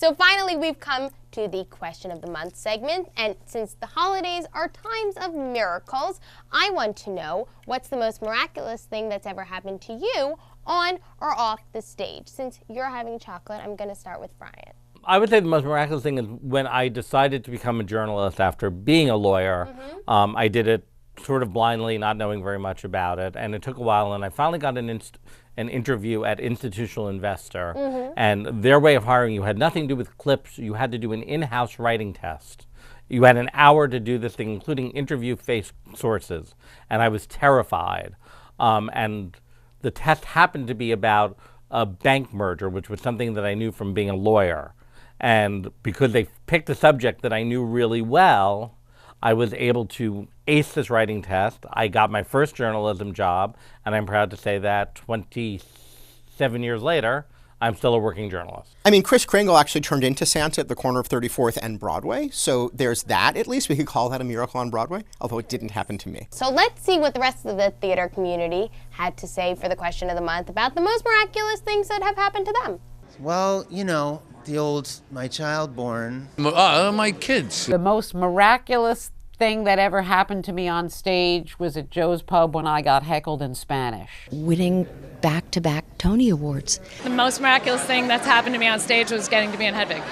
So finally, we've come to the question of the month segment, and since the holidays are times of miracles, I want to know what's the most miraculous thing that's ever happened to you on or off the stage. Since you're having chocolate, I'm going to start with Brian. I would say the most miraculous thing is when I decided to become a journalist after being a lawyer. I did it sort of blindly, not knowing very much about it, and it took a while, and I finally got an interview at Institutional Investor, and their way of hiring you had nothing to do with clips. You had to do an in-house writing test. You had an hour to do this thing, including interview face sources, and I was terrified. And the test happened to be about a bank merger, which was something that I knew from being a lawyer. And because they picked a subject that I knew really well, I was able to ace this writing test. I got my first journalism job, and I'm proud to say that 27 years later, I'm still a working journalist. I mean, Kris Kringle actually turned into Santa at the corner of 34th and Broadway, so there's that at least. We could call that a miracle on Broadway, although it didn't happen to me. So let's see what the rest of the theater community had to say for the question of the month about the most miraculous things that have happened to them. Well, you know, the old my child born. My kids. The most miraculous thing that ever happened to me on stage was at Joe's Pub when I got heckled in Spanish. Winning back-to-back Tony Awards. The most miraculous thing that's happened to me on stage was getting to be in Hedwig.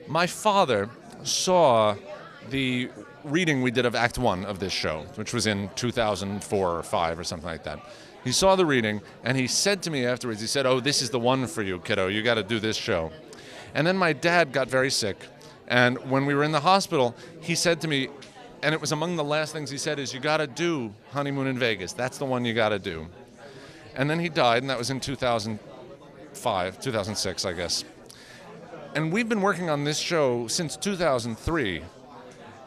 My father saw the reading we did of Act 1 of this show, which was in 2004 or 5 or something like that. He saw the reading, and he said to me afterwards, he said, "Oh, this is the one for you, kiddo. You got to do this show." And then my dad got very sick, and when we were in the hospital, he said to me, and it was among the last things he said, is you got to do Honeymoon in Vegas. That's the one you got to do. And then he died, and that was in 2006, I guess. And we've been working on this show since 2003.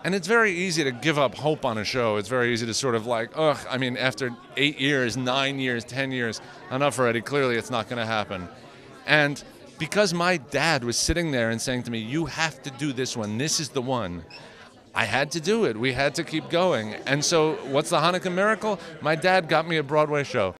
And it's very easy to give up hope on a show. It's very easy to sort of like, I mean, after 8 years, 9 years, 10 years, enough already, clearly it's not going to happen. And because my dad was sitting there and saying to me, you have to do this one, this is the one, I had to do it. We had to keep going. And so what's the Hanukkah miracle? My dad got me a Broadway show.